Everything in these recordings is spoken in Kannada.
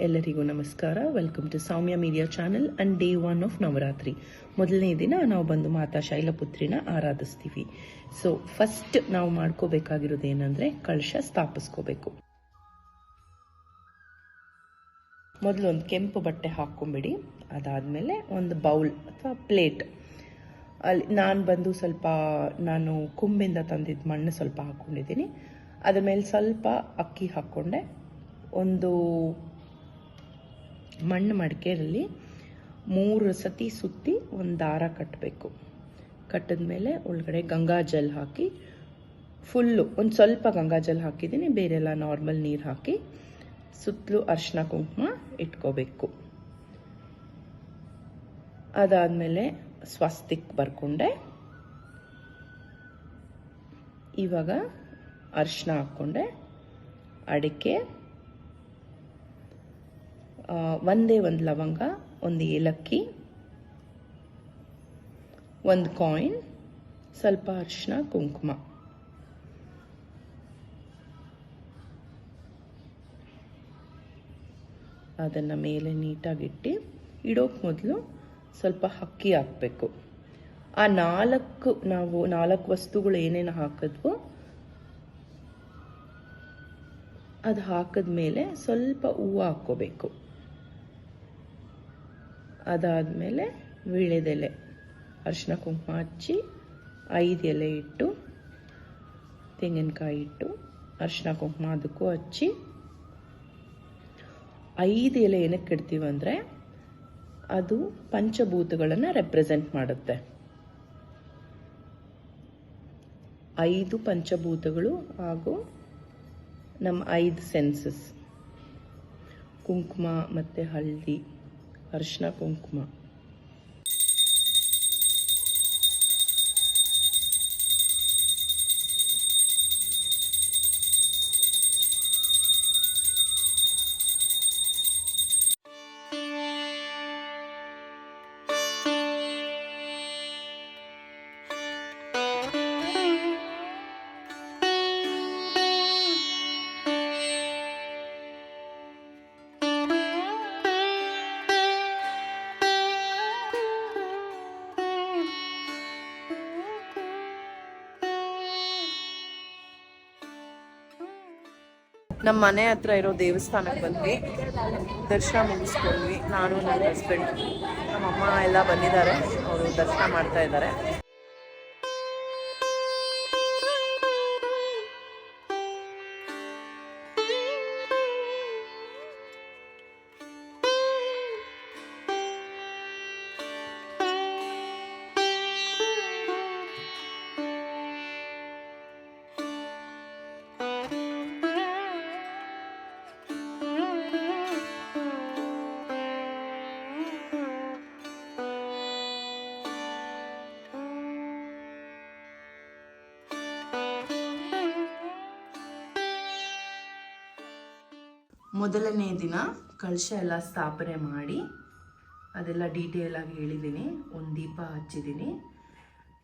ಎಲ್ಲರಿಗೂ ನಮಸ್ಕಾರ. Welcome to Soumya media channel and day 1 of Navaratri. ಮೊದಲನೇ ದಿನ ನಾವು ಬಂದು ಮಾತಾ ಶೈಲಪುತ್ರಿನ ಆರಾಧಿಸ್ತೀವಿ. ಸೊ ಫಸ್ಟ್ ನಾವು ಮಾಡ್ಕೋಬೇಕಾಗಿರೋದು ಏನಂದ್ರೆ ಕಳಶ ಸ್ಥಾಪಿಸ್ಕೋಬೇಕು. ಮೊದಲು ಒಂದು ಕೆಂಪು ಬಟ್ಟೆ ಹಾಕ್ಕೊಂಬಿಡಿ. ಅದಾದಮೇಲೆ ಒಂದು ಬೌಲ್ ಅಥವಾ ಪ್ಲೇಟ್ ಅಲ್ಲಿ ನಾನು ಕುಂಬಿಂದ ತಂದಿದ್ದ ಮಣ್ಣು ಸ್ವಲ್ಪ ಹಾಕ್ಕೊಂಡಿದ್ದೀನಿ. ಅದ್ರ ಮೇಲೆ ಸ್ವಲ್ಪ ಅಕ್ಕಿ ಹಾಕ್ಕೊಂಡೆ. ಒಂದು ಮಣ್ಣು ಮಡಿಕೆಯಲ್ಲಿ 3 ಸತಿ ಸುತ್ತಿ ಒಂದು ದಾರ ಕಟ್ಟಬೇಕು. ಕಟ್ಟಿದ್ಮೇಲೆ ಒಳಗಡೆ ಗಂಗಾಜಲ್ ಹಾಕಿ ಫುಲ್ಲು ಒಂದು ಸ್ವಲ್ಪ ಗಂಗಾಜಲ್ ಹಾಕಿದ್ದೀನಿ, ಬೇರೆಲ್ಲ ನಾರ್ಮಲ್ ನೀರು ಹಾಕಿ ಸುತ್ತಲೂ ಅರಿಶಿನ ಕುಂಕುಮ ಇಟ್ಕೋಬೇಕು. ಅದಾದಮೇಲೆ ಸ್ವಸ್ತಿಕ್ ಬರ್ಕೊಂಡೆ. ಇವಾಗ ಅರಿಶಿನ ಹಾಕ್ಕೊಂಡೆ, ಅಡಿಕೆ, ಒಂದೇ ಒಂದು ಲವಂಗ, ಒಂದು ಏಲಕ್ಕಿ, ಒಂದು ಕಾಯಿನ್, ಸ್ವಲ್ಪ ಅರಿಶಿನ ಕುಂಕುಮ. ಅದನ್ನು ಮೇಲೆ ನೀಟಾಗಿಟ್ಟು ಇಡೋಕೆ ಮೊದಲು ಸ್ವಲ್ಪ ಅಕ್ಕಿ ಹಾಕಬೇಕು. ಆ 4 ವಸ್ತುಗಳು ಏನೇನು ಹಾಕಿದ್ವೋ ಅದು ಹಾಕಿದ್ಮೇಲೆ ಸ್ವಲ್ಪ ಹೂವು ಹಾಕ್ಕೋಬೇಕು. ಅದಾದಮೇಲೆ ವೀಳ್ಯದೆಲೆ, ಅರಿಶಿನ ಕುಂಕುಮ ಹಚ್ಚಿ 5 ಎಲೆ ಇಟ್ಟು, ತೆಂಗಿನಕಾಯಿ ಇಟ್ಟು ಅರಿಶಿನ ಕುಂಕುಮ ಅದಕ್ಕೂ ಹಚ್ಚಿ 5 ಎಲೆ ಏನಕ್ಕೆ ಇಡ್ತೀವಂದರೆ ಅದು ಪಂಚಭೂತಗಳನ್ನು ರೆಪ್ರೆಸೆಂಟ್ ಮಾಡುತ್ತೆ. 5 ಪಂಚಭೂತಗಳು ಹಾಗೂ ನಮ್ಮ 5 ಸೆನ್ಸಸ್: ಕುಂಕುಮ ಮತ್ತು ಹಳದಿ, ಅರಿಶಿನ ಕುಂಕುಮ. ನಮ್ಮ ಮನೆ ಹತ್ರ ಇರೋ ದೇವಸ್ಥಾನಕ್ಕೆ ಬಂದ್ವಿ, ದರ್ಶನ ಮುಗಿಸ್ಕೊಂಡ್ವಿ. ನಾನು ನನ್ನ ಹಸ್ಬೆಂಡ್, ನಮ್ಮಮ್ಮ ಎಲ್ಲ ಬಂದಿದ್ದಾರೆ, ಅವರು ದರ್ಶನ ಮಾಡ್ತಾ ಇದ್ದಾರೆ. ಮೊದಲನೇ ದಿನ ಕಳಶ ಎಲ್ಲ ಸ್ಥಾಪನೆ ಮಾಡಿ ಅದೆಲ್ಲ ಡೀಟೇಲಾಗಿ ಹೇಳಿದ್ದೀನಿ. ಒಂದು ದೀಪ ಹಚ್ಚಿದ್ದೀನಿ.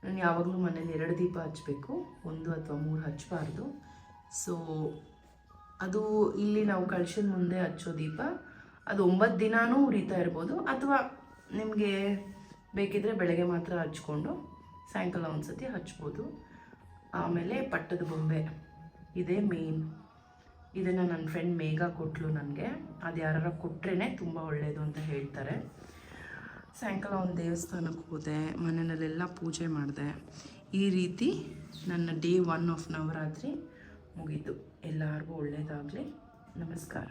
ನಾನು ಯಾವಾಗಲೂ ಮನೇಲಿ 2 ದೀಪ ಹಚ್ಚಬೇಕು, 1 ಅಥವಾ 3 ಹಚ್ಚಬಾರ್ದು. ಸೊ ಅದು ಇಲ್ಲಿ ನಾವು ಕಳಶದ ಮುಂದೆ ಹಚ್ಚೋ ದೀಪ ಅದು 9 ದಿನಾನೂ ಉರಿತಾ ಇರ್ಬೋದು, ಅಥವಾ ನಿಮಗೆ ಬೇಕಿದ್ರೆ ಬೆಳಗ್ಗೆ ಮಾತ್ರ ಹಚ್ಕೊಂಡು ಸಾಯಂಕಾಲ ಒಂದು ಸತಿ ಹಚ್ಬೋದು. ಆಮೇಲೆ ಪಟ್ಟದ ಬೊಂಬೆ, ಇದೇ ಮೇನ್. ಇದನ್ನು ನನ್ನ ಫ್ರೆಂಡ್ ಮೇಘ ಕೊಟ್ಟಳು ನನಗೆ. ಅದು ಯಾರು ಕೊಟ್ಟರೆ ತುಂಬ ಒಳ್ಳೆಯದು ಅಂತ ಹೇಳ್ತಾರೆ. ಸಾಯಂಕಾಲ ಒಂದು ದೇವಸ್ಥಾನಕ್ಕೆ ಹೋದೆ, ಮನೆಯಲ್ಲೆಲ್ಲ ಪೂಜೆ ಮಾಡಿದೆ. ಈ ರೀತಿ ನನ್ನ ಡೇ 1 ಆಫ್ ನವರಾತ್ರಿ ಮುಗೀತು. ಎಲ್ಲರಿಗೂ ಒಳ್ಳೆಯದಾಗಲಿ. ನಮಸ್ಕಾರ.